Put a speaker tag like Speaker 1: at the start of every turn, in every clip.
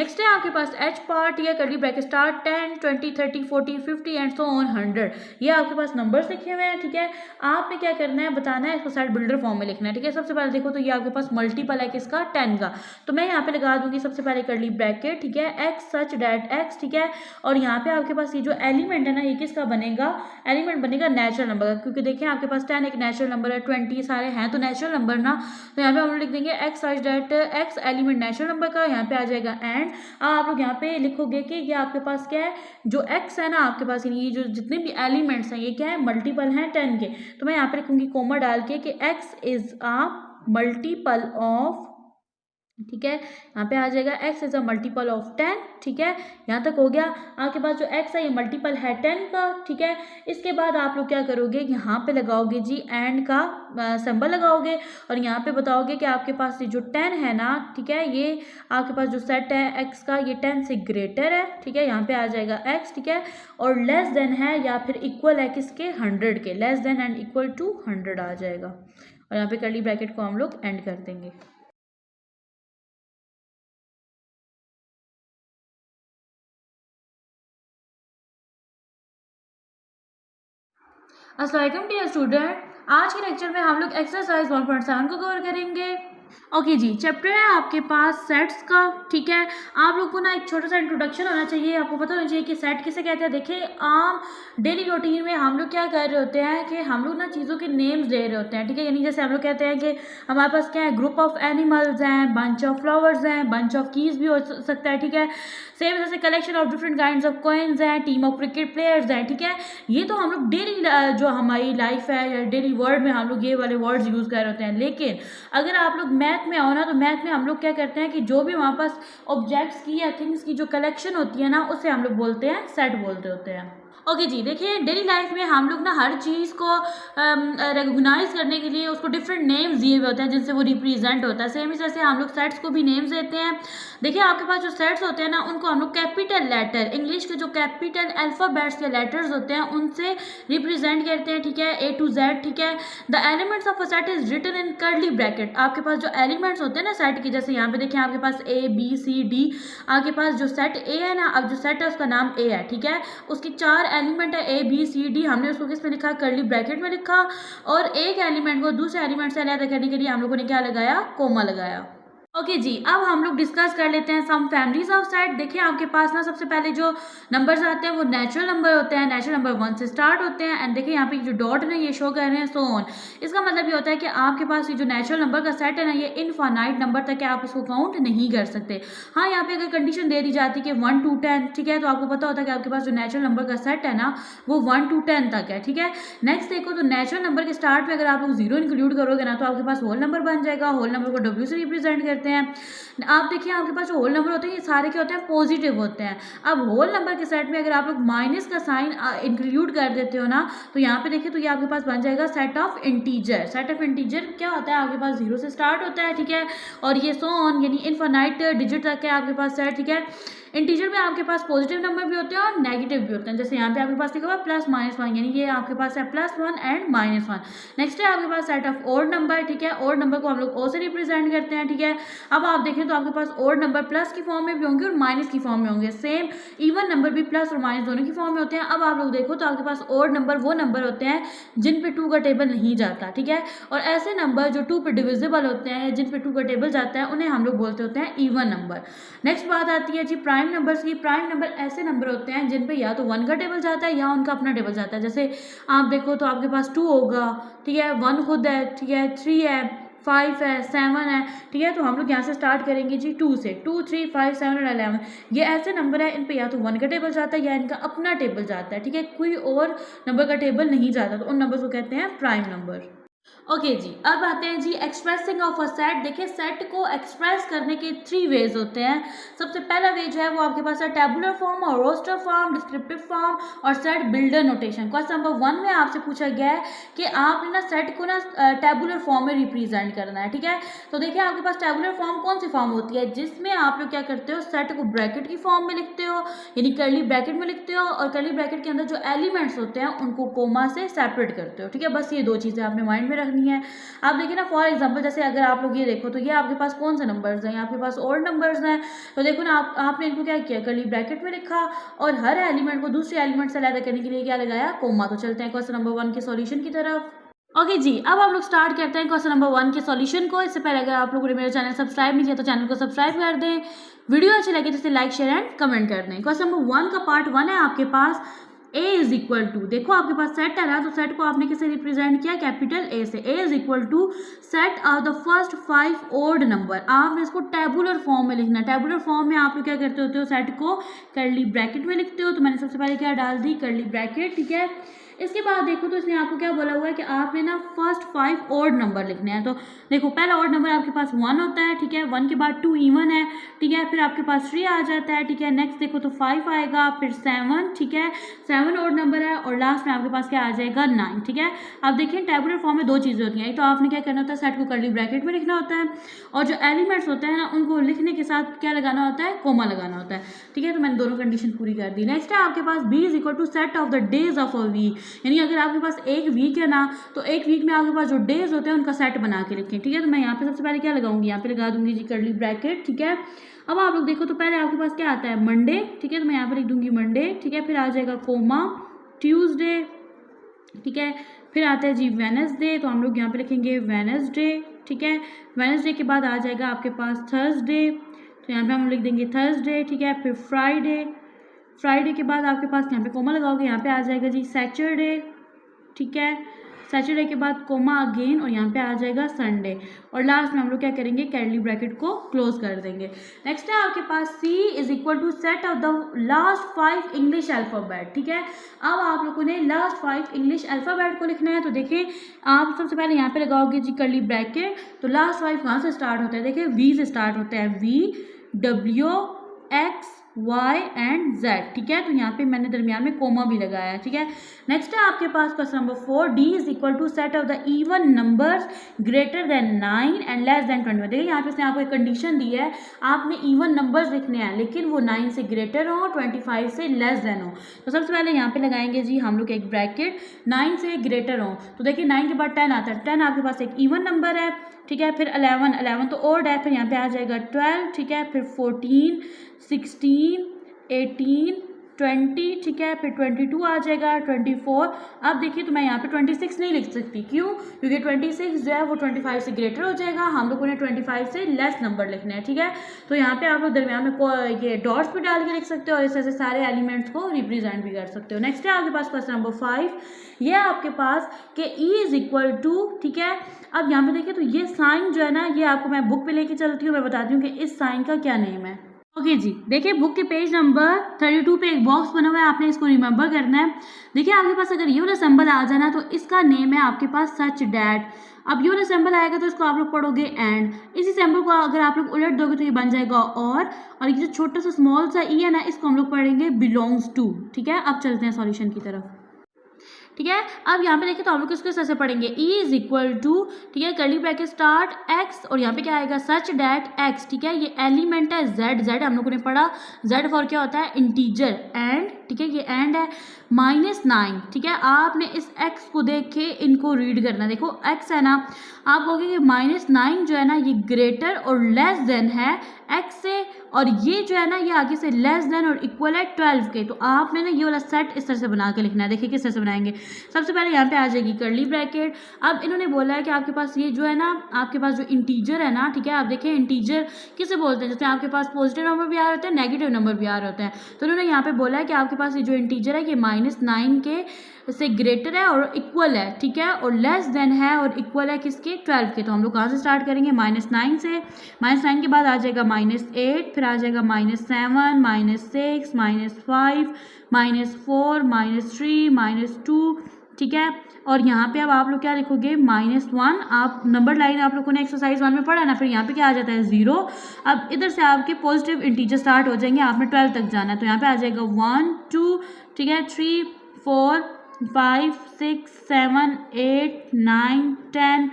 Speaker 1: Next है आपके पास H part या curly bracket start 10, 20, 30, 40, 50 and so on 100। ये आपके पास नंबर्स लिखे हुए हैं, ठीक है। आपने क्या करना है, बताना है, इसको सेट बिल्डर फॉर्म में लिखना है, ठीक है। सबसे पहले देखो तो ये आपके पास मल्टीपल है किसका, 10 का, तो मैं यहाँ पे लगा दूंगी सबसे पहले कर्ली ब्रैकेट, ठीक है, एक्स सच डैट एक्स, ठीक है। और यहाँ पे आपके पास ये जो एलिमेंट है ना, ये किसका बनेगा, एलिमेंट बनेगा नेचुरल नंबर का, क्योंकि देखिए आपके पास 10 एक नेचुरल नंबर है, 20 सारे हैं तो नेचुरल नंबर ना, तो यहाँ पे हम लोग लिख देंगे x such that x element natural number का, यहाँ पे आ जाएगा एंड। आप लोग यहाँ पे लिखोगे कि ये आपके पास क्या है, जो x है ना आपके पास, ये जो जितने भी एलिमेंट्स हैं ये क्या है, मल्टीपल हैं 10 के, तो मैं यहाँ पे लिखूंगी कोमा डाल के कि x is a multiple of, ठीक है, यहाँ पे आ जाएगा x is a multiple of 10, ठीक है। यहाँ तक हो गया। आपके पास जो x है ये मल्टीपल है 10 का, ठीक है। इसके बाद आप लोग क्या करोगे, यहाँ पे लगाओगे जी एंड का सिंबल लगाओगे और यहाँ पे बताओगे कि आपके पास ये जो 10 है ना, ठीक है, ये आपके पास जो सेट है x का ये 10 से ग्रेटर है, ठीक है, यहाँ पे आ जाएगा x, ठीक है, और लेस देन है या फिर इक्वल है किसके, 100 के, less than and equal to 100 आ जाएगा, और यहाँ पे कर्ली ब्रैकेट को हम लोग एंड कर देंगे। अस्सलाम वालेकुम डियर स्टूडेंट, आज के लेक्चर में हम लोग एक्सरसाइज 1.7 को कवर करेंगे। ओके जी, चैप्टर है आपके पास सेट्स का, ठीक है। आप लोग को ना एक छोटा सा इंट्रोडक्शन होना चाहिए, आपको पता होना चाहिए कि सेट किसे कहते हैं। देखिए आम डेली रूटीन में हम लोग क्या कर रहे होते हैं कि हम लोग ना चीज़ों के नेम्स दे रहे होते हैं, ठीक है। यानी जैसे हम लोग कहते हैं कि हमारे पास क्या है, ग्रुप ऑफ एनिमल्स हैं, बंच ऑफ फ्लावर्स हैं, बंच ऑफ कीज भी हो सकता है, ठीक है। सेम जैसे collection of different kinds of coins हैं, टीम ऑफ क्रिकेट प्लेयर्स हैं, ठीक है। ये तो हम लोग डेली जो हमारी लाइफ है, डेली वर्ड में हम लोग ये वाले वर्ड्स यूज़ कर रहे होते हैं। लेकिन अगर आप लोग मैथ में आओ ना, तो मैथ में हम लोग क्या करते हैं कि जो भी हमारे पास ऑब्जेक्ट्स की या थिंग्स की जो कलेक्शन होती है ना, उसे हम लोग बोलते हैं सेट बोलते होते हैं। ओके जी, देखिए डेली लाइफ में हम लोग ना हर चीज़ को रिकॉग्नाइज करने के लिए उसको डिफरेंट नेम्स दिए हुए होते हैं जिनसे वो रिप्रेजेंट होता है। सेम ही जैसे हम लोग सेट्स को भी नेम्स देते हैं। देखिए आपके पास जो सेट्स होते हैं ना, उनको हम लोग कैपिटल लेटर, इंग्लिश के जो कैपिटल अल्फ़ाबेट्स के लेटर्स होते हैं उनसे रिप्रेजेंट करते हैं, ठीक है, A to Z, ठीक है। The elements of a set is written in curly bracket. आपके पास जो एलिमेंट्स होते हैं ना सेट के, जैसे यहाँ पे देखिए आपके पास A B C D, आपके पास जो सेट A है ना, अब जो सेट है उसका नाम A है, ठीक है, उसकी 4 एलिमेंट है A B C D, हमने उसको किस में लिखा, कर्ली ब्रैकेट में लिखा, और एक एलिमेंट को दूसरे एलिमेंट से अलग करने के लिए हम लोगों ने क्या लगाया, कोमा लगाया। ओके जी, अब हम लोग डिस्कस कर लेते हैं सम फैमिलीज ऑफ सेट। देखिए आपके पास ना सबसे पहले जो नंबर्स आते हैं वो नेचुरल नंबर होते हैं, नेचुरल नंबर 1 से स्टार्ट होते हैं, एंड देखिए यहाँ पे जो डॉट है ये शो कर रहे हैं सो ऑन। इसका मतलब ये होता है कि आपके पास ये जो नेचुरल नंबर का सेट है ना, ये इनफाइनाइट नंबर तक है, आप इसको काउंट नहीं कर सकते। हाँ, यहाँ पे अगर कंडीशन दे दी जाती है कि 1 to 10, ठीक है, तो आपको पता होता है कि आपके पास जो नेचुरल नंबर का सेट है ना वो 1 to 10 तक है, ठीक है। नेक्स्ट देखो तो नेचुरल नंबर के स्टार्ट में अगर आप लोग 0 इंक्लूड करोगे ना, तो आपके पास होल नंबर बन जाएगा। होल नंबर को W से रिप्रेजेंट करते हैं। आप देखिए आपके पास जो होल नंबर होते हैं ये सारे क्या होते हैं, पॉजिटिव होते हैं। अब होल नंबर के सेट में अगर आप लोग माइनस का साइन इंक्लूड कर देते हो ना, तो यहाँ पे देखिए तो ये आपके पास बन जाएगा set of integer. Set of integer क्या होता है, आपके पास 0 से स्टार्ट होता है, ठीक है, और ये सो ऑन यानी इनफाइनाइट डिजिट तक है आपके पास सेट, ठीक है। इंटीजर में आपके पास पॉजिटिव नंबर भी होते हैं और नेगेटिव भी होते हैं। जैसे यहाँ पे आपके पास लिखा हुआ प्लस माइनस 1, यानी ये आपके पास है +1 एंड -1। नेक्स्ट है आपके पास सेट ऑफ ओड नंबर, ठीक है। ओड नंबर को हम लोग O से रिप्रेजेंट करते हैं, ठीक है। अब आप देखें तो आपके पास ओड नंबर प्लस की फॉर्म में भी होंगे और माइनस की फॉर्म में होंगे। सेम इवन नंबर भी प्लस और माइनस दोनों की फॉर्म में होते हैं। अब आप लोग देखो तो आपके पास ओड नंबर वो नंबर होते हैं जिन पे 2 का टेबल नहीं जाता, ठीक है, और ऐसे नंबर जो 2 पे डिविजिबल होते हैं, जिन पे 2 का टेबल जाता है, उन्हें हम लोग बोलते होते हैं इवन नंबर। नेक्स्ट बात आती है जी प्राइम नंबर्स की। प्राइम नंबर ऐसे नंबर होते हैं जिन पे या तो 1 का टेबल जाता है या उनका अपना टेबल जाता है। जैसे आप देखो तो आपके पास 2 होगा, ठीक है, 1 खुद है, ठीक है, 3 है, 5 है, 7 है, ठीक है। तो हम लोग यहाँ से स्टार्ट करेंगे जी 2 से, 2 3 5 7 और 11। ये ऐसे नंबर है इन पे या तो 1 का टेबल जाता है या इनका अपना टेबल जाता है, ठीक है, कोई और नंबर का टेबल नहीं जाता, तो उन नंबर को कहते हैं प्राइम नंबर। ओके जी, अब आते हैं जी एक्सप्रेसिंग ऑफ अ सेट। देखिए सेट को एक्सप्रेस करने के 3 वेज होते हैं। सबसे पहला वे जो है वो आपके पास है टेबुलर फॉर्म और रोस्टर फॉर्म, डिस्क्रिप्टिव फॉर्म और set builder notation. Question number 1 में आपसे पूछा गया है कि आपने ना सेट को ना टेबुलर फॉर्म में रिप्रेजेंट करना है, ठीक है। तो देखिए आपके पास टेबुलर फॉर्म कौन सी फॉर्म होती है, जिसमें आप लोग क्या करते हो, सेट को ब्रैकेट की फॉर्म में लिखते हो, यानी कर्ली ब्रैकेट में लिखते हो, और कर्ली ब्रैकेट के अंदर जो एलिमेंट्स होते हैं उनको कोमा से सेपरेट करते हो, ठीक है। बस ये 2 चीज़ें आपने माइंड में रखनी करनी है। आप देखिए ना, फॉर एग्जांपल जैसे अगर आप लोग ये देखो तो ये आपके पास कौन से नंबर्स हैं, आपके पास ओड नंबर्स हैं। तो देखो ना, आपने इनको क्या किया, कर्ली ब्रैकेट में लिखा और हर एलिमेंट को दूसरे एलिमेंट से अलग करने के लिए क्या लगाया, कोमा। तो चलते हैं क्वेश्चन नंबर 1 के सॉल्यूशन की तरफ। ओके जी, अब हम लोग स्टार्ट करते हैं क्वेश्चन नंबर 1 के सॉल्यूशन को। इससे पहले अगर आप लोगों ने मेरा चैनल सब्सक्राइब नहीं किया तो चैनल को सब्सक्राइब कर दें, वीडियो अच्छी लगे तो इसे लाइक शेयर एंड कमेंट कर दें। क्वेश्चन नंबर 1 का पार्ट 1 है आपके पास a इज इक्वल टू, देखो आपके पास सेट है ना, तो सेट को आपने किससे रिप्रेजेंट किया, कैपिटल A से। a is equal to set of the first 5 odd number. आपने इसको टेबुलर फॉर्म में लिखना है। टेबुलर फॉर्म में आप लोग क्या करते होते हो, सेट को कर्ली ब्रैकेट में लिखते हो। तो मैंने सबसे पहले क्या डाल दी, कर्ली ब्रैकेट, ठीक है। इसके बाद देखो तो इसने आपको क्या बोला हुआ है कि आपने ना फर्स्ट 5 ओड नंबर लिखने हैं। तो देखो पहला ओड नंबर आपके पास 1 होता है, ठीक है। 1 के बाद 2 इवन है, ठीक है। फिर आपके पास 3 आ जाता है, ठीक है। नेक्स्ट देखो तो 5 आएगा, फिर 7, ठीक है। 7 ओड नंबर है और लास्ट में आपके पास क्या आ जाएगा, 9, ठीक है। अब देखिए टेबुलर फॉर्म में 2 चीज़ें होती हैं। एक तो आपने क्या करना होता है, सेट को कर्ली ब्रैकेट में लिखना होता है और जो एलिमेंट्स होते हैं ना उनको लिखने के साथ क्या लगाना होता है, कोमा लगाना होता है, ठीक है। तो मैंने दोनों कंडीशन पूरी कर दी। नेक्स्ट है आपके पास b is equal to set of the days of a week, यानी अगर आपके पास एक वीक है ना, तो एक वीक में आपके पास जो डेज होते हैं उनका सेट बना के लिखें, ठीक है। तो मैं यहाँ पे सबसे पहले क्या लगाऊंगी, यहाँ पे लगा दूंगी जी कर्ली ब्रैकेट, ठीक है। अब आप लोग देखो तो पहले आपके पास क्या आता है, मंडे, ठीक है। तो मैं यहाँ पे लिख दूंगी मंडे, ठीक है। फिर आ जाएगा कोमा, ट्यूसडे, ठीक है। फिर आता है जी वेनसडे, तो हम लोग यहाँ पे लिखेंगे वेनसडे, ठीक है। वेनसडे के बाद आ जाएगा आपके पास थर्सडे, तो यहाँ पे हम लिख देंगे थर्सडे, ठीक है। फिर फ्राइडे, फ्राइडे के बाद आपके पास यहाँ पे कोमा लगाओगे, यहाँ पे आ जाएगा जी सैटरडे, ठीक है। सैटरडे के बाद कोमा अगेन और यहाँ पे आ जाएगा संडे और लास्ट में हम लोग क्या करेंगे, कर्ली ब्रैकेट को क्लोज कर देंगे। नेक्स्ट है आपके पास c is equal to set of the last 5 English alphabet, ठीक है। अब आप लोगों ने लास्ट 5 इंग्लिश अल्फ़ाबेट को लिखना है। तो देखिए आप सबसे पहले यहाँ पे लगाओगे जी कर्ली ब्रैकेट, तो लास्ट 5 कहाँ से स्टार्ट होता है, देखिए v से स्टार्ट होता है, v W X Y and Z, ठीक है। तो यहाँ पे मैंने दरमियान में कोमा भी लगाया है, ठीक है। नेक्स्ट है आपके पास question number 4, d is equal to set of the even numbers greater than 9 and less than 21। देखिए यहाँ पे इसने आपको एक कंडीशन दी है, आपने इवन नंबर्स लिखने हैं लेकिन वो 9 से ग्रेटर हो, 25 से लेस देन हो। तो सबसे पहले यहाँ पे लगाएंगे जी हम लोग एक ब्रैकेट, 9 से ग्रेटर हो। तो देखिए 9 के बाद 10 आता है, 10 आपके पास एक इवन नंबर है, ठीक है। फिर 11 तो ओड है, फिर यहाँ पे आ जाएगा 12, ठीक है। फिर 14, 16, 18, 20, ठीक है। फिर 22 आ जाएगा, 24। अब देखिए तो मैं यहाँ पे 26 नहीं लिख सकती, क्यों, क्योंकि 26 जो है वो 25 से ग्रेटर हो जाएगा, हम लोगों ने 25 से लेस नंबर लिखना है, ठीक है। तो यहाँ पे आप लोग दरमियान में ये डॉट्स भी डाल के लिख सकते हो और इस तरह से सारे एलिमेंट्स को रिप्रेजेंट भी कर सकते हो। नेक्स्ट है आपके पास क्वेश्चन नंबर 5, ये आपके पास कि e इज इक्वल टू, ठीक है। अब यहाँ पे देखिए तो ये साइन जो है ना, ये आपको मैं बुक पे लेके चलती हूँ, मैं बताती हूँ कि इस साइन का क्या नेम है। ओके जी, देखिए बुक के पेज नंबर 32 पे एक बॉक्स बना हुआ है, आपने इसको रिमेंबर करना है। देखिए आपके पास अगर ये वाला सिंबल आ जाना तो इसका नेम है आपके पास सच डैट। अब ये वाला सिंबल आएगा तो इसको आप लोग पढ़ोगे एंड, इसी सिंबल को अगर आप लोग उलट दोगे तो ये बन जाएगा और ये जो छोटा सा स्मॉल सा ई है ना, इसको हम लोग पढ़ेंगे बिलोंग्स टू, ठीक है। अब चलते हैं सॉल्यूशन की तरफ, ठीक है। अब यहाँ पे देखिए तो हम लोग इसको ऐसे पढ़ेंगे, e इज इक्वल टू, ठीक है, कर्ली ब्रैकेट स्टार्ट x और यहाँ पे क्या आएगा, सच डैट x, ठीक है। ये एलिमेंट है z, z हम लोगों ने पढ़ा, z फॉर क्या होता है, इंटीजर, एंड, ठीक है, ये एंड है -9, ठीक है। आपने इस x को देख के इनको रीड करना, देखो x है ना, आप कहोगे कि -9 जो है ना ये ग्रेटर और लेस देन है x से, और ये जो है ना ये आगे से लेस देन और इक्वल है 12 के। तो आपने ना ये वाला सेट इस तरह से बना के लिखना है। देखिए किस तरह से बनाएंगे, सबसे पहले यहाँ पे आ जाएगी कर्ली ब्रैकेट। अब इन्होंने बोला है कि आपके पास ये जो है ना, आपके पास जो इंटीजर है ना, ठीक है, आप देखें इंटीजर किसे बोलते हैं, जिसमें आपके पास पॉजिटिव नंबर भी आ रहे होते हैं, नेगेटिव नंबर भी आ रहे होते हैं। तो इन्होंने यहाँ पे बोला है कि आपके पास ये जो इंटीजर है ये -9 के से ग्रेटर है और इक्वल है, ठीक है, और लेस देन है और इक्वल है किसके, 12 के। तो हम लोग कहाँ से स्टार्ट करेंगे, -9 से। -9 के बाद आ जाएगा -8, फिर आ जाएगा -7, -6, -5, -4, -3, -2, ठीक है। और यहाँ पे अब आप लोग क्या लिखोगे, -1। आप नंबर लाइन आप लोगों ने एक्सरसाइज 1 में पढ़ा ना, फिर यहाँ पे क्या आ जाता है 0। अब इधर से आपके पॉजिटिव इंटीजर स्टार्ट हो जाएंगे, आपने 12 तक जाना है, तो यहाँ पे आ जाएगा 1, 2, ठीक है, 3, 4, 5, 6, 7, 8, 9, 10,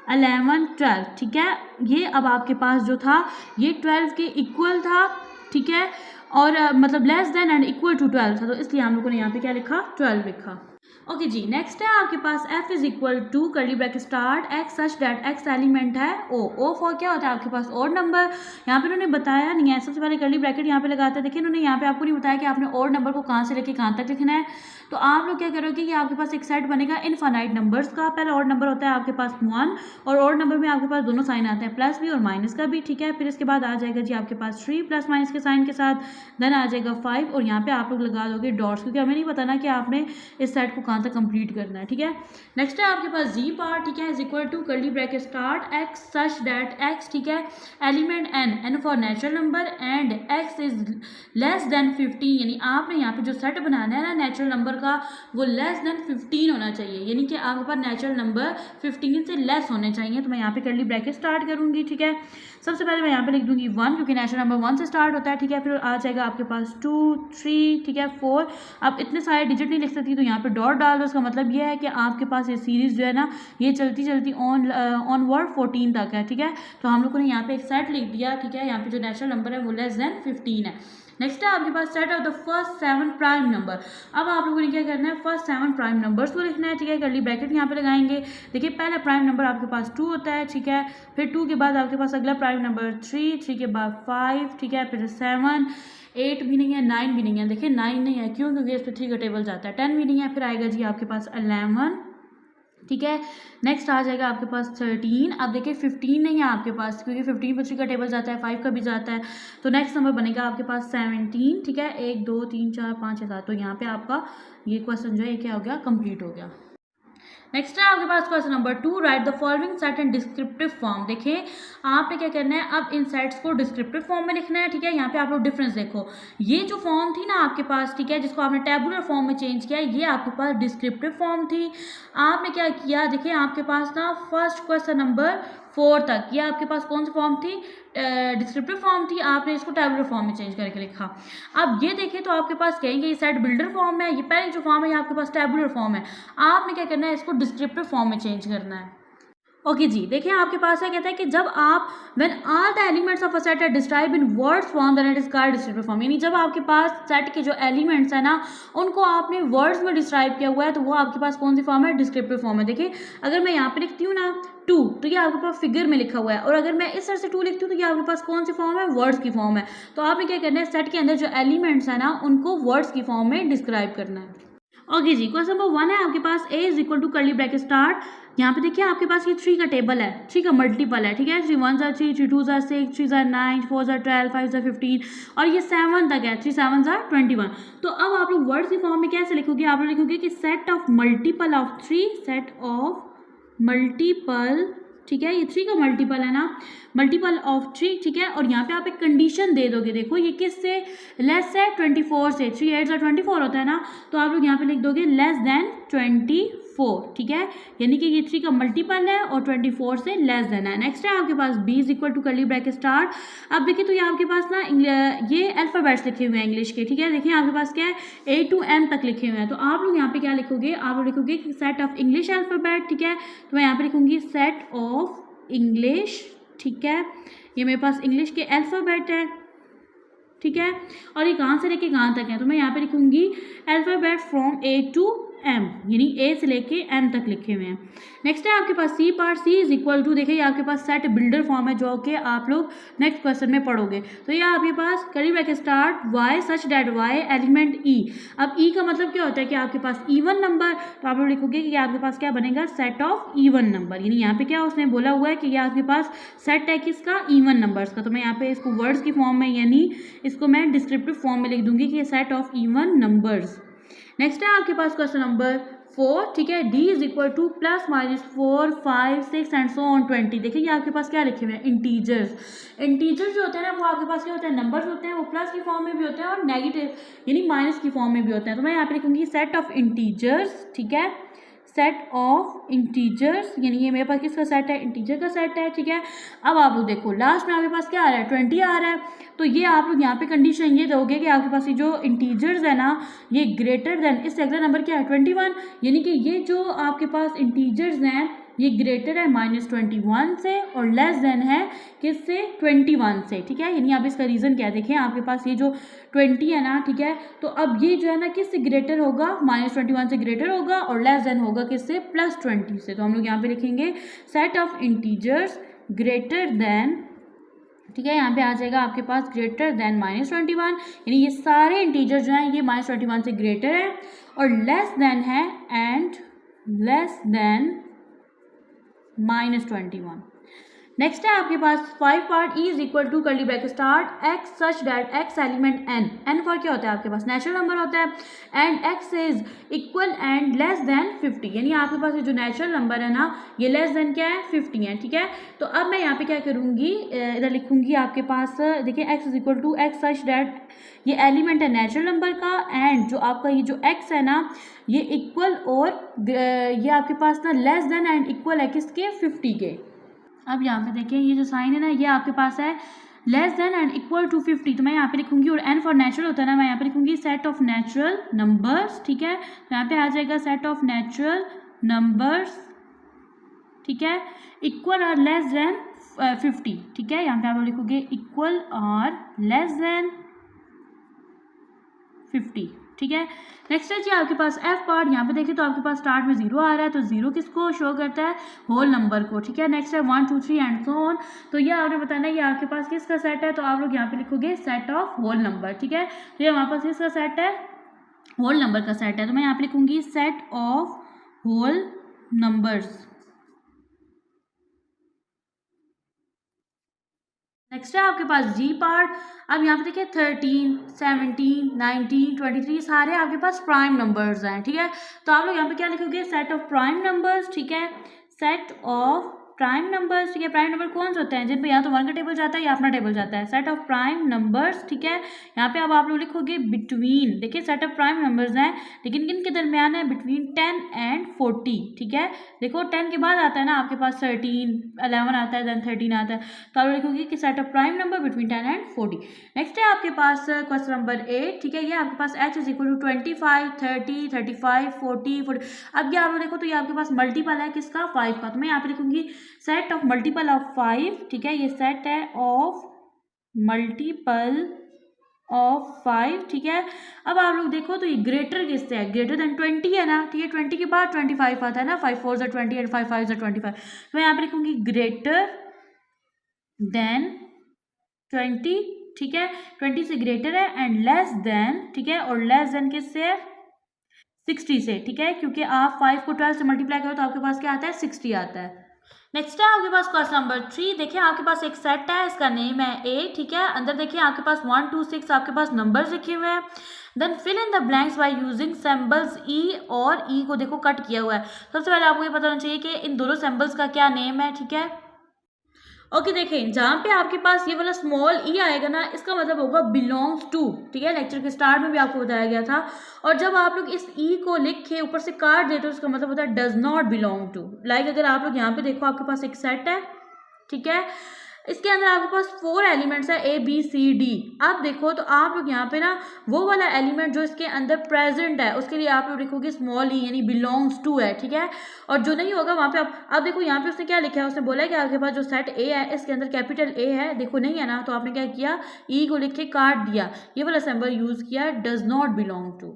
Speaker 1: 11, 12, ठीक है। ये अब आपके पास जो था ये 12 के इक्वल था, ठीक है, और मतलब less than and equal to 12 था, तो इसलिए हम लोगों ने यहाँ पे क्या लिखा, 12 लिखा। ओके जी, नेक्स्ट है आपके पास f is equal to curly bracket start x such that x element है o फॉर क्या होता है आपके पास ओड नंबर। यहाँ पे उन्होंने बताया नहीं है, सबसे पहले कर्ली ब्रैकेट यहाँ पे लगाता है। देखिए उन्होंने यहाँ पे आपको नहीं बताया कि आपने ओड नंबर को कहाँ से लेके कहाँ तक लिखना है। तो आप लोग क्या करोगे कि आपके पास एक सेट बनेगा इनफाइनाइट नंबर्स का। पहला ओड नंबर होता है आपके पास 1 और ओड नंबर में आपके पास दोनों साइन आते हैं, प्लस भी और माइनस का भी, ठीक है। फिर इसके बाद आ जाएगा जी आपके पास 3 प्लस माइनस के साइन के साथ, देन आ जाएगा 5 और यहाँ पे आप लोग लगा दोगे डॉट्स, क्योंकि हमें नहीं पता ना कि आपने इस सेट को कहाँ तक कंप्लीट करना है, ठीक है। नेक्स्ट है आपके पास जी पार्ट, ठीक है, is equal to curly bracket start x such that x, ठीक है, element n for natural number and x is less than 15, यानी आपने यहाँ पे जो सेट बनाना है ना नेचुरल नंबर का वो लेस देन 15 होना चाहिए, यानी कि आपके पास नेचुरल नंबर 15 से लेस होने चाहिए। तो मैं यहाँ पे कर्ली ब्रैकेट स्टार्ट करूँगी, ठीक है। सबसे पहले मैं यहाँ पे लिख दूंगी 1 क्योंकि नेचुरल नंबर 1 से स्टार्ट होता है, ठीक है। फिर आ जाएगा आपके पास 2 3, ठीक है, 4। अब इतने सारे डिजिट नहीं लिख सकती तो यहाँ पे डॉट डाल दो। इसका मतलब ये है कि आपके पास ये सीरीज जो है ना ये चलती चलती ऑनवर्ड 14 तक है, ठीक है। तो हम लोगों ने यहाँ पे एक सेट लिख दिया, ठीक है। यहाँ पे जो नेचुरल नंबर है वो लेस देन 15 है। नेक्स्ट है आपके पास set of the first 7 prime number. अब आप लोगों ने क्या करना है, फर्स्ट 7 प्राइम नंबर्स को लिखना है, ठीक है। कर्ली ब्रैकेट यहाँ पे लगाएंगे। देखिए पहला प्राइम नंबर आपके पास 2 होता है, ठीक है। फिर 2 के बाद आपके पास अगला प्राइम नंबर 3 के बाद 5, ठीक है, फिर 7 8 भी नहीं है, 9 भी नहीं है। देखिए 9 नहीं है, क्यों? क्योंकि इस पर 3 का टेबल जाता है। 10 भी नहीं है। फिर आएगा जी आपके पास 11, ठीक है। नेक्स्ट आ जाएगा आपके पास 13। अब देखिए 15 नहीं है आपके पास, क्योंकि 15 पर 3 का टेबल जाता है, 5 का भी जाता है। तो नेक्स्ट नंबर बनेगा आपके पास 17, ठीक है। 1 2 3 4 5 6 7। तो यहाँ पे आपका ये क्वेश्चन जो है क्या हो गया, कंप्लीट हो गया। नेक्स्ट है आपके पास question number 2, write the following set in descriptive form. देखिए आपने क्या करना है, अब इन सेट्स को डिस्क्रिप्टिव फॉर्म में लिखना है, ठीक है। यहाँ पे आप लोग डिफरेंस देखो, ये जो फॉर्म थी ना आपके पास, ठीक है, जिसको आपने टेबुलर फॉर्म में चेंज किया, ये आपके पास डिस्क्रिप्टिव फॉर्म थी। आपने क्या किया, देखिए आपके पास ना फर्स्ट क्वेश्चन नंबर 4 तक ये आपके पास कौन सी फॉर्म थी, डिस्क्रिप्टिव फॉर्म थी। आपने इसको टेबुलर फॉर्म में चेंज करके लिखा। अब ये देखिए तो आपके पास कहेंगे ये सेट बिल्डर फॉर्म है, ये पहले जो फॉर्म है ये आपके पास टेबुलर फॉर्म है। आपने क्या करना है, इसको डिस्क्रिप्टिव फॉर्म में चेंज करना है। ओके जी, देखिए आपके पास है, कहता है कि जब आप when all the elements of a set are describe in words form then it is called descriptive form. यानी जब आपके पास सेट के जो एलिमेंट्स है ना उनको आपने वर्ड्स में डिस्क्राइब किया हुआ है तो वो आपके पास कौन सी फॉर्म है, डिस्क्रिप्टिव फॉर्म है। देखिए अगर मैं यहाँ पे लिखती हूँ ना 2 तो ये आपके पास फिगर में लिखा हुआ है, और अगर मैं इस तरह से 2 लिखती हूँ तो ये आपके पास कौन सी फॉर्म है, वर्ड्स की फॉर्म है। तो आपने क्या करना है, सेट के अंदर जो एलिमेंट्स है ना उनको वर्ड्स की फॉर्म में डिस्क्राइब करना है। ओके जी, क्वेश्चन नंबर 1 है आपके पास a is equal to curly bracket start. यहाँ पे देखिए आपके पास ये 3 का टेबल है, 3 का मल्टीपल है, ठीक है। 3 1 are 3, 3 2 are 6, 3 are 9, 4 are 12, 5 are 15 और ये 7 तक है, 3 7 are 21। तो अब आप लोग वर्ड्स की फॉर्म में कैसे लिखोगे, आप लोग लिखोगे कि set of multiple of 3, set of multiple, ठीक है, ये 3 का मल्टीपल है ना, मल्टीपल ऑफ 3, ठीक है। और यहाँ पे आप एक कंडीशन दे दोगे, देखो ये किससे लेस है, 24 से। 3 8 24 होता है ना, तो आप लोग यहाँ पे लिख दोगे लेस देन 24, ठीक है, यानी कि ये 3 का मल्टीपल है और 24 से लेस देन है। नेक्स्ट है आपके पास b is equal to curly bracket start. अब देखिए तो ये आपके पास ना ये अल्फाबेट्स लिखे हुए हैं इंग्लिश के, ठीक है। देखिए आपके पास क्या है, A to M तक लिखे हुए हैं। तो आप लोग यहाँ पे क्या लिखोगे, आप लोग लिखोगे सेट ऑफ इंग्लिश अल्फाबेट, ठीक है। तो मैं यहाँ पे लिखूंगी सेट ऑफ इंग्लिश, ठीक है, ये मेरे पास इंग्लिश के अल्फाबेट है, ठीक है। और ये कहाँ से लेके कहाँ तक है, तो मैं यहाँ पे लिखूंगी alphabet from A to M, यानी A से लेके M तक लिखे हुए हैं। नेक्स्ट है आपके पास C part, C is equal to, देखिए आपके पास सेट बिल्डर फॉर्म है जो कि आप लोग नेक्स्ट क्वेश्चन में पढ़ोगे। तो ये आपके पास curly bracket start Y such that Y element E। अब E का मतलब क्या होता है कि आपके पास इवन नंबर, तो आप लोग लिखोगे कि आपके पास क्या बनेगा, सेट ऑफ इवन नंबर। यानी यहाँ पे क्या उसने बोला हुआ है कि ये आपके पास सेट है किसका, इवन नंबर्स का। तो मैं यहाँ पे इसको वर्ड्स की फॉर्म में यानी इसको मैं डिस्क्रिप्टिव फॉर्म में लिख दूंगी कि ये set of even numbers. Next है आपके पास क्वेश्चन नंबर 4, ठीक है, d is equal two plus minus 4 5 6 and so on 20। देखिए ये आपके पास क्या लिखे हुए हैं, इंटीजर्स। इंटीजर्स जो होते हैं ना वो आपके पास क्या होते हैं, नंबर्स होते हैं, वो प्लस की फॉर्म में भी होते हैं और नेगेटिव यानी माइनस की फॉर्म में भी होते हैं। तो मैं यहाँ पे लिखूंगी सेट ऑफ इंटीजर्स, ठीक है, सेट ऑफ इंटीजर्स, यानी ये मेरे पास किसका सेट है, इंटीजर का सेट है, ठीक है। अब आप लोग देखो लास्ट में आपके पास क्या आ रहा है, 20 आ रहा है। तो ये आप लोग यहाँ पे कंडीशन ये दोगे कि आपके पास ये जो इंटीजर्स है ना ये ग्रेटर देन, इससे अगला नंबर क्या है 21, यानी कि ये जो आपके पास इंटीजर्स हैं ये ग्रेटर है -21 से और लेस देन है किससे 21 से, ठीक है। यानी आप इसका रीज़न क्या देखें, आपके पास ये जो 20 है ना, ठीक है, तो अब ये जो है ना किससे ग्रेटर होगा, -21 से ग्रेटर होगा और लेस देन होगा किससे, +20 से। तो हम लोग यहाँ पे लिखेंगे set of integers greater than, ठीक है, यहाँ पे आ जाएगा आपके पास ग्रेटर देन -21, यानी ये सारे इंटीजर जो हैं ये -21 से ग्रेटर है और लेस देन है एंड लेस देन -21। नेक्स्ट है आपके पास 5 part E is equal to curly bracket start x such that x element n, n for क्या होता है आपके पास नेचुरल नंबर होता है and x is equal and less than 50, यानी आपके पास ये जो नेचुरल नंबर है ना ये लेस देन क्या है 50 है, ठीक है। तो अब मैं यहाँ पे क्या करूँगी, इधर लिखूँगी आपके पास, देखिए x is equal to x such that ये एलिमेंट है नेचुरल नंबर का एंड जो आपका ये जो एक्स है ना ये इक्वल और ये आपके पास ना लेस देन एंड इक्वल है किसके 50 के। अब यहाँ पे देखिए ये जो साइन है ना ये आपके पास है less than and equal to 50, तो मैं यहाँ पे लिखूंगी और एन फॉर नेचुरल होता है ना, मैं यहाँ पे लिखूंगी सेट ऑफ नेचुरल नंबर्स, ठीक है। तो यहाँ पे आ जाएगा सेट ऑफ नेचुरल नंबर्स, ठीक है, इक्वल और लेस देन 50, ठीक है। यहाँ पे आप लिखोगे इक्वल और लेस देन 50, ठीक है। नेक्स्ट है जी आपके पास एफ पार्ट, यहाँ पे देखिए तो आपके पास स्टार्ट में 0 आ रहा है, तो 0 किसको शो करता है, होल नंबर को, ठीक है। नेक्स्ट है 1 2 3 एंड सो ऑन, तो ये आपने बताना है ये आपके पास किसका सेट है, तो आप लोग यहाँ पे लिखोगे सेट ऑफ होल नंबर, ठीक है। तो ये हमारे पास किसका सेट है, होल नंबर का सेट है, तो मैं यहाँ पे लिखूंगी set of whole numbers. Next है आपके पास जी पार्ट, अब यहाँ पे देखिए 13 17 19 23 सारे आपके पास प्राइम नंबर्स हैं, ठीक है। तो आप लोग यहाँ पे क्या लिखोगे सेट ऑफ प्राइम नंबर्स, ठीक है, सेट ऑफ प्राइम नंबर्स, ठीक है। प्राइम नंबर कौन से होते हैं जिन पे या तो 1 का टेबल जाता है या अपना टेबल जाता है, सेट ऑफ प्राइम नंबर्स, ठीक है। यहाँ पे अब आप लोग लिखोगे बिटवीन, देखिए सेट ऑफ प्राइम नंबर्स हैं लेकिन किन के दरमियान है, बिटवीन 10 एंड 40, ठीक है। देखो 10 के बाद आता है ना आपके पास 13 11 आता है देन 13 आता है, तो आप लोग लिखोगे कि set of prime number between 10 and 40। Next है आपके पास क्वेश्चन नंबर 8, ठीक है, ये आपके पास h इज इक्वल टू 25 30 35 40 40। अब ये आप लोग देखो तो ये आपके पास मल्टीपल है किसका, 5 का, तो मैं यहाँ पे लिखूंगी सेट ऑफ मल्टीपल ऑफ 5, ठीक है, ये सेट है ऑफ मल्टीपल ऑफ 5, ठीक है। अब आप लोग देखो तो ये ग्रेटर किससे है, ग्रेटर देन 20 है ना, ठीक है, 20 के बाद 25 आता है ना, 5 4 ज़ा 20 एंड 5 5 ज़ा 25, तो मैं यहाँ पे लिखूंगी ग्रेटर देन 20, ठीक है, 20 से ग्रेटर है एंड लेस देन, ठीक है, और लेस देन किससे है 60 से, ठीक है, क्योंकि आप 5 को 12 से मल्टीप्लाई करो तो आपके पास क्या आता है 60 आता है। नेक्स्ट है आपके पास क्वेश्चन नंबर 3, देखिए आपके पास एक सेट है, इसका नेम है ए, ठीक है। अंदर देखिए आपके पास 1 2 6 आपके पास नंबर्स लिखे हुए हैं, then fill in the blanks by using symbols E, और ई को देखो कट किया हुआ है। सबसे पहले आपको ये पता होना चाहिए कि इन दोनों सिंबल्स का क्या नेम है, ठीक है। ओके देखें जहाँ पे आपके पास ये वाला स्मॉल ई आएगा ना इसका मतलब होगा बिलोंग्स टू, ठीक है, लेक्चर के स्टार्ट में भी आपको बताया गया था। और जब आप लोग इस ई को लिख के ऊपर से काट देते हो उसका मतलब होता है does not belong to. Like अगर आप लोग यहाँ पे देखो आपके पास एक सेट है, ठीक है, इसके अंदर आपके पास 4 एलिमेंट्स है A B C D। आप देखो तो आप लोग यहाँ पे ना वो वाला एलिमेंट जो इसके अंदर प्रेजेंट है उसके लिए आप लोग लिखोगे स्मॉल ई यानी बिलोंग्स टू है, ठीक है। और जो नहीं होगा वहाँ पे आप देखो यहाँ पे उसने क्या लिखा है, उसने बोला है कि आपके पास जो सेट A है इसके अंदर कैपिटल A है, देखो नहीं है ना, तो आपने क्या किया ई को लिख के काट दिया, ये वाला सिंबल यूज किया does not belong to.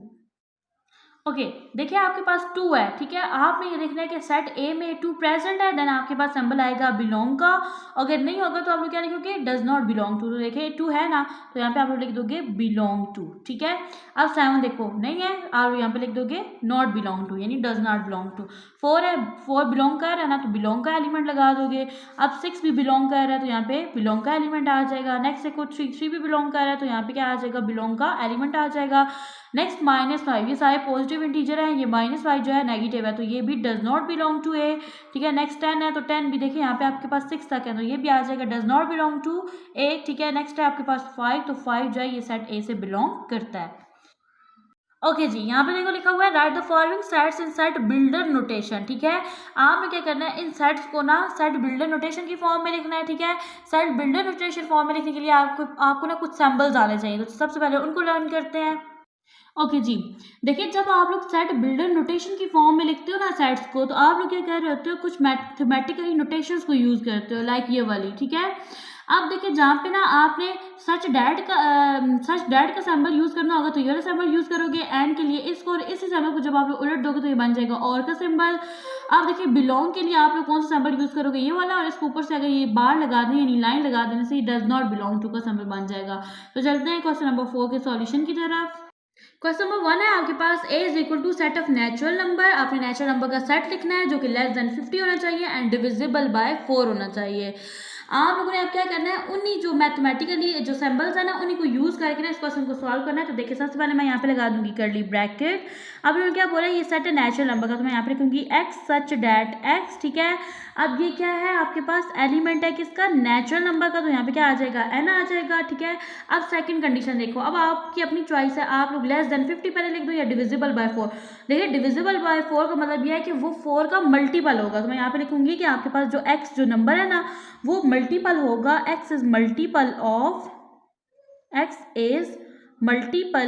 Speaker 1: Okay देखिए आपके पास 2 है, ठीक है, आपने ये देखना है कि सेट ए में 2 प्रेजेंट है, देन आपके पास सिंबल आएगा बिलोंग का। अगर नहीं होगा तो आप लोग क्या लिखोगे डज नॉट बिलोंग टू, तो देखिए 2 है ना तो यहाँ पे आप लोग लिख दोगे बिलोंग टू, ठीक है। अब 7 देखो नहीं है, आप यहाँ पे लिख दोगे नॉट बिलोंग टू यानी डज नॉट बिलोंग टू। 4 है, 4 बिलोंग कर रहा है ना तो बिलोंग का एलिमेंट लगा दोगे। अब 6 भी बिलोंग कर रहा है तो यहाँ पे बिलोंग का एलिमेंट आ जाएगा। नेक्स्ट देखो 3 भी बिलोंग कर रहा है तो यहाँ पे क्या आ जाएगा बिलोंग का एलिमेंट आ जाएगा। नेक्स्ट -5, ये सारे पॉजिटिव इंटीजर हैं, ये -5 जो है नेगेटिव है तो ये भी डज नॉट बिलोंग टू ए, ठीक है। नेक्स्ट 10 है तो 10 भी देखिए यहाँ पे आपके पास 6 तक है तो ये भी आ जाएगा डज नॉट बिलोंग टू ए, ठीक है। नेक्स्ट है आपके पास 5, तो 5 जो है ये सेट ए से बिलोंग करता है। ओके जी यहाँ पे देखो लिखा हुआ है right the following sets in set builder notation, ठीक है। आपने क्या करना है इन सेट्स को ना सेट बिल्डर नोटेशन की फॉर्म में लिखना है, ठीक है। सेट बिल्डर नोटेशन फॉर्म में लिखने के लिए आपको ना कुछ सिंबल्स आने चाहिए, तो सबसे पहले उनको लर्न करते हैं। ओके जी। देखिए, जब आप लोग सेट बिल्डर नोटेशन की फॉर्म में लिखते हो ना सेट्स को, तो आप लोग क्या कर रहे होते हो, कुछ मैथमेटिकली नोटेशंस को यूज़ करते हो, लाइक ये वाली, ठीक है। अब देखिए, जहाँ पे ना आपने सच डैट का सिंबल यूज़ करना होगा, तो ये वाला सिंबल यूज़ करोगे एंड के लिए। इसको और इसी सिंबल को जब आप लोग उलट दोगे तो ये बन जाएगा और का सिंबल। अब देखिए, बिलोंग के लिए आप लोग कौन सा सिंबल यूज़ करोगे, ये वाला। और इसके ऊपर से अगर ये बार लगा दें यानी लाइन लगा देने से डज नॉट बिलोंग टू का सिंबल बन जाएगा। तो चलते हैं क्वेश्चन नंबर 4 के सॉल्यूशन की तरफ। क्वेश्चन नंबर 1 है आपके पास, a is equal to set of natural number. आपने नेचुरल नंबर का सेट लिखना है जो कि लेस देन 50 होना चाहिए एंड डिविजिबल बाय 4 होना चाहिए। आप लोगों ने अब क्या करना है, उन्हीं जो मैथमेटिकली जो सिंबल्स है ना उन्हीं को यूज करके ना इस क्वेश्चन को सॉल्व करना है। तो देखिए, सबसे पहले मैं यहाँ पे लगा दूंगी कर्ली ब्रैकेट। अब इन्होंने क्या बोला, ये सेट है नेचुरल नंबर का, तो मैं यहाँ पे लिखूंगी एक्स सच डैट एक्स, ठीक है। अब ये क्या है, आपके पास एलिमेंट है किसका, नेचुरल नंबर का, तो यहाँ पे क्या आ जाएगा, एन आ जाएगा, ठीक है। अब सेकंड कंडीशन देखो, अब आपकी अपनी चॉइस है, आप लोग लेस देन 50 पहले लिख दो या डिविजिबल बाय 4। देखिए, डिविजिबल बाय 4 का मतलब यह है कि वो 4 का मल्टीपल होगा। तो मैं यहाँ पे लिखूंगी कि आपके पास जो एक्स जो नंबर है ना वो मल्टीपल होगा, एक्स इज मल्टीपल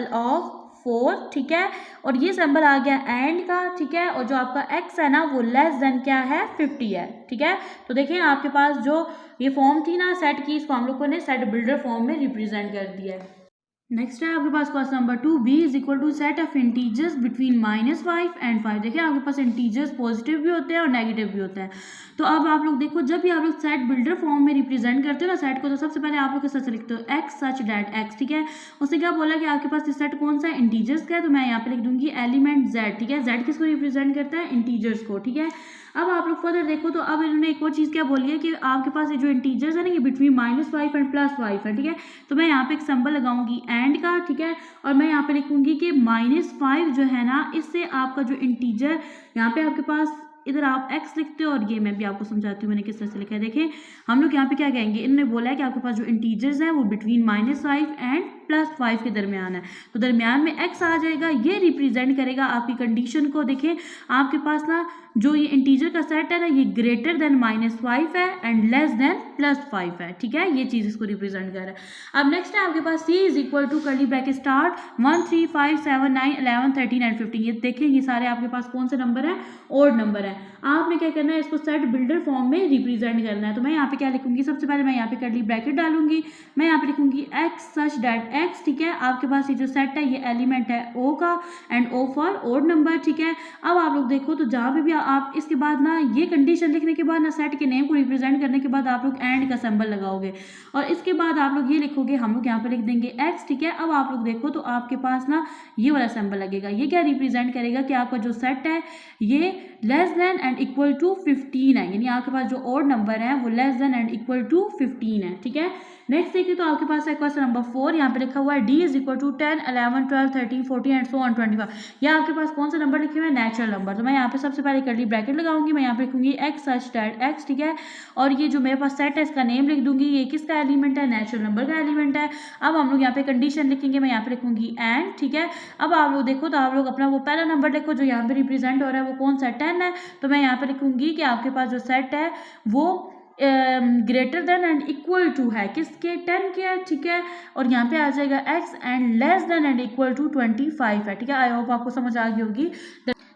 Speaker 1: ऑफ 4, ठीक है। और ये सिंबल आ गया एंड का, ठीक है। और जो आपका एक्स है ना वो लेस देन क्या है, 50 है, ठीक है। तो देखिए, आपके पास जो ये फॉर्म थी ना सेट की, इसको हम लोगों ने सेट बिल्डर फॉर्म में रिप्रेजेंट कर दिया है। नेक्स्ट है आपके पास question number 2, b is equal to set of integers between -5 and 5। देखिए, आपके पास इंटीजर्स पॉजिटिव भी होते हैं और नेगेटिव भी होते हैं। तो अब आप लोग देखो, जब भी आप लोग सेट बिल्डर फॉर्म में रिप्रेजेंट करते हो ना सेट को, तो सबसे पहले आप लोग किस तरह से लिखते हो, एक्स सच डैट एक्स, ठीक है। उसने क्या बोला कि आपके पास सेट कौन सा है, इंटीजर्स का है। तो मैं यहाँ पे लिख दूंगी एलिमेंट जेड, ठीक है। जेड किसको रिप्रेजेंट करता है, इंटीजर्स को, ठीक है। अब आप लोग फर्दर देखो, तो अब इन्होंने एक और चीज़ क्या बोली है कि आपके पास ये जो इंटीजर्स है ना ये बिटवीन -5 एंड +5 है, ठीक है। तो मैं यहाँ पे एक सिंबल लगाऊंगी एंड का, ठीक है। और मैं यहाँ पे लिखूंगी कि -5 जो है ना, इससे आपका जो इंटीजर यहाँ पे आपके पास, इधर आप x लिखते हो और ये मैं भी आपको समझाती हूँ मैंने किस तरह से लिखा है। देखें, हम लोग यहाँ पे क्या कहेंगे, इन्होंने बोला है कि आपके पास जो इंटीजर्स हैं वो बिटवीन -5 एंड +5 के दरमियान है। तो दरमियान में x आ जाएगा, ये रिप्रेजेंट करेगा आपकी कंडीशन को। देखें, आपके पास ना जो ये इंटीजर का सेट है ना ये ग्रेटर देन -5 है एंड लेस देन +5 है, ठीक है। ये चीज़ इसको रिप्रेजेंट कर रहा है। अब नेक्स्ट है आपके पास c is equal to curly bracket start 1 3 5 7 9 11 13 and 15। ये देखें, ये सारे आपके पास कौन से नंबर है, ओड नंबर है। आपने क्या करना है, इसको सेट बिल्डर फॉर्म में रिप्रेजेंट करना है। तो मैं यहाँ पे क्या लिखूंगी, सबसे पहले मैं यहाँ पे कर्ली ब्रैकेट डालूंगी। मैं यहाँ पे लिखूंगी एक्स सच डैट एक्स, ठीक है। आपके पास ये जो सेट है ये एलिमेंट है ओ का and O for odd number, ठीक है। अब आप लोग देखो, तो जहाँ पे भी आप इसके बाद ना ये कंडीशन लिखने के बाद ना सेट के नेम को रिप्रेजेंट करने के बाद आप लोग एंड का सिंबल लगाओगे और इसके बाद आप लोग ये लिखोगे, हम लोग यहाँ पे लिख देंगे एक्स, ठीक है। अब आप लोग देखो, तो आपके पास ना ये वाला सिंबल लगेगा। ये क्या रिप्रेजेंट करेगा कि आपका जो सेट है ये less than and equal to 15 है, यानी आपके पास जो ओड नंबर है वो less than and equal to 15 है, ठीक है। नेक्स्ट देखिए, तो आपके पास है क्वेश्चन नंबर 4, यहाँ पे लिखा हुआ है d is equal to 10 11 12 13 14 and so on 25। यहाँ आपके पास कौन सा नंबर लिखे हुए हैं, नेचुरल नंबर। तो मैं यहाँ पे सबसे पहले कर्ली ब्रैकेट लगाऊंगी, मैं यहाँ पे लिखूंगी एक्स सच डैट एक्स, ठीक है। और ये जो मेरे पास सेट है इसका नेम लिख दूंगी, ये किसका एलिमेंट है, नेचुरल नंबर का एलिमेंट है। अब हम लोग यहाँ पे कंडीशन लिखेंगे, मैं यहाँ पे लिखूंगी एंड, ठीक है। अब आप लोग देखो, तो आप लोग अपना वो पहला नंबर लिखो जो यहाँ पे रिप्रेजेंट हो रहा है वो कौन सा 10 है। तो मैं यहाँ पे लिखूंगी कि आपके पास जो सेट है वो greater than and equal to है किसके, 10 के है, ठीक है। और यहाँ पे आ जाएगा x and less than and equal to 25 है, ठीक है। आई होप आपको समझ आ गई होगी।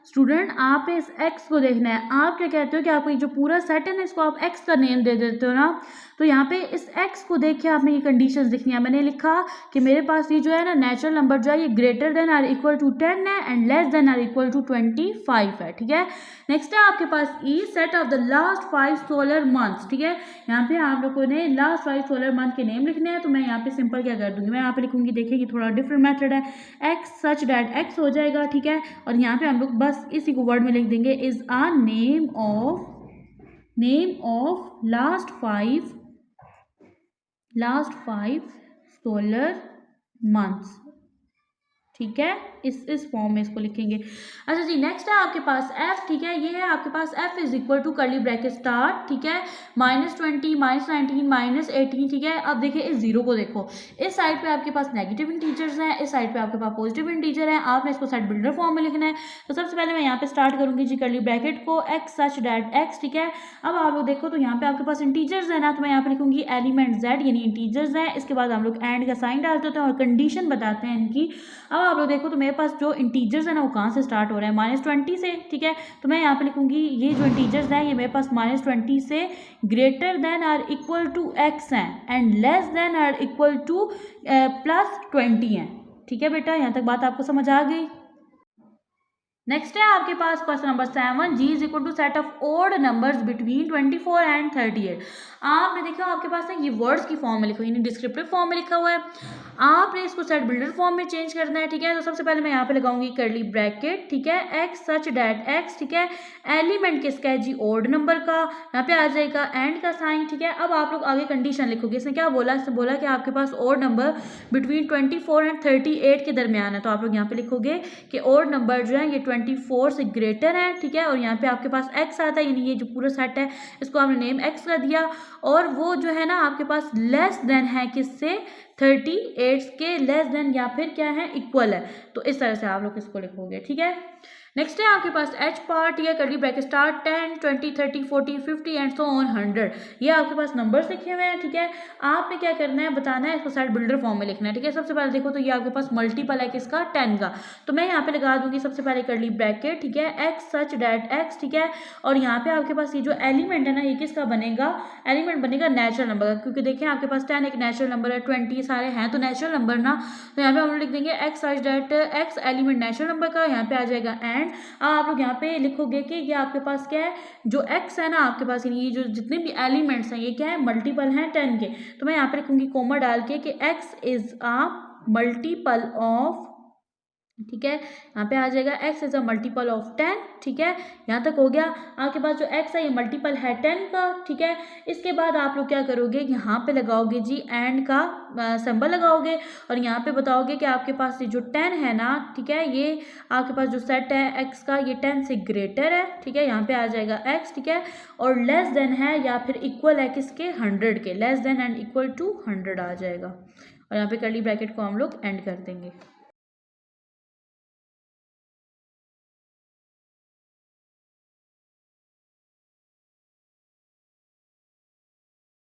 Speaker 1: स्टूडेंट, आप इस x को देखना है, आप क्या कहते हो कि आपको जो पूरा सेट है ना इसको आप x का नेम दे देते हो ना। तो यहाँ पे इस x को देख के आपने ये कंडीशंस लिखनी है। मैंने लिखा कि मेरे पास ये जो है ना नेचुरल नंबर जो है ये greater than or equal to 10 है and less than or equal to 25 है, ठीक है। नेक्स्ट है आपके पास E set of the last 5 solar months, ठीक है। यहाँ पे आप लोगों ने लास्ट 5 सोलर मंथ के नेम लिखने हैं। तो मैं यहाँ पे सिंपल क्या कर दूंगी, मैं यहाँ पे लिखूंगी, देखिए ये थोड़ा डिफरेंट मेथड है, एक्स सच डैट एक्स हो जाएगा, ठीक है। और यहाँ पे हम लोग बस इसी को वर्ड में लिख देंगे, is a name of last five solar months, ठीक है। इस फॉर्म में इसको लिखेंगे। अच्छा जी, नेक्स्ट है आपके पास f, ठीक है, ये है आपके पास f is equal to curly bracket start, ठीक है, -20 -19 -18, ठीक है। अब देखिए इस जीरो को देखो, इस साइड पे आपके पास नेगेटिव इंटीजर्स हैं, इस साइड पे आपके पास पॉजिटिव इंटीजर है, आपने इसको सेट बिल्डर फॉर्म में लिखना है। तो सबसे पहले मैं यहाँ पे स्टार्ट करूंगी जी कर्ली ब्रैकेट को x सच दैट x, ठीक है। अब आप लोग देखो तो यहाँ पे आपके पास इंटीजर्स है ना, तो मैं यहाँ पे लिखूंगी एलिमेंट z यानी इंटीजर्स है। इसके बाद हम लोग एंड का साइन डालते होते हैं और कंडीशन बताते हैं इनकी। अब आप लोग देखो तो मेरे पास जो इंटीजर्स है ना वो कहाँ से स्टार्ट हो रहा है, -20 से, ठीक है। तो मैं यहाँ पे लिखूंगी ये जो इंटीजर्स हैं ये मेरे पास -20 से greater than or equal to x हैं and less than or equal to +20 हैं, ठीक है बेटा, यहाँ तक बात आपको समझ आ गई। नेक्स्ट है आपके पास question number 7, g is equal to set of odd numbers between 24 and 38। आपने देखा आपके पास ना ये वर्ड्स की फॉर्म में लिखा हुआ है, डिस्क्रिप्टिव फॉर्म में लिखा हुआ है, आपने इसको सेट बिल्डर फॉर्म में चेंज करना है, ठीक है। तो सबसे पहले मैं यहाँ पे लगाऊंगी कर्ली ब्रैकेट, ठीक है, x सच डैट x, ठीक है, एलिमेंट किसका है जी ओड नंबर का, यहाँ पे आ जाएगा एंड का साइन, ठीक है। अब आप लोग आगे कंडीशन लिखोगे, इसने क्या बोला, इसने बोला कि आपके पास ओड नंबर बिटवीन 24 एंड 38 के दरमियान है, तो आप लोग यहाँ पे लिखोगे कि ओड नंबर जो है ये 24 से ग्रेटर है, ठीक है, और यहाँ पे आपके पास x आता है, यानी ये जो पूरा सेट है इसको आपने नेम x का दिया, और वो जो है ना आपके पास लेस देन है किससे, 38 के लेस देन या फिर क्या है इक्वल है। तो इस तरह से आप लोग इसको लिखोगे, ठीक है। नेक्स्ट है आपके पास h पार्ट, या curly bracket start 10 20 30 40 50 and so on 100, ये आपके पास नंबर्स लिखे हुए हैं, ठीक है। आपने क्या करना है, बताना है, इसको सेट बिल्डर फॉर्म में लिखना है, ठीक है। सबसे पहले देखो तो ये आपके पास मल्टीपल है किसका, 10 का, तो मैं यहाँ पे लगा दूंगी सबसे पहले कर्ली ब्रैकेट, ठीक है, x सच डैट x, ठीक है, और यहाँ पे आपके पास ये जो एलिमेंट है ना ये किसका बनेगा, एलिमेंट बनेगा नेचुरल नंबर का, क्योंकि देखिए आपके पास 10 एक नेचुरल नंबर है, 20 सारे हैं तो नेचुरल नंबर ना, तो यहाँ पे हम लिख देंगे x such that x element natural number का, यहाँ पे आ जाएगा एंड। आप लोग यहाँ पे लिखोगे कि ये आपके पास क्या है, जो x है ना आपके पास, ये जो जितने भी एलिमेंट्स हैं ये क्या है, मल्टीपल हैं 10 के, तो मैं यहाँ पे लिखूंगी कोमा डाल के कि x is a multiple of, ठीक है, यहाँ पे आ जाएगा x is a multiple of 10, ठीक है, यहाँ तक हो गया। आपके पास जो x है ये मल्टीपल है 10 का, ठीक है। इसके बाद आप लोग क्या करोगे, यहाँ पे लगाओगे जी एंड का सिंबल लगाओगे, और यहाँ पे बताओगे कि आपके पास ये जो 10 है ना, ठीक है, ये आपके पास जो सेट है x का ये 10 से ग्रेटर है, ठीक है, यहाँ पे आ जाएगा x, ठीक है, और लेस देन है या फिर इक्वल है किसके, 100 के, less than and equal to 100 आ जाएगा, और यहाँ पे कर्ली ब्रैकेट को हम लोग एंड कर देंगे।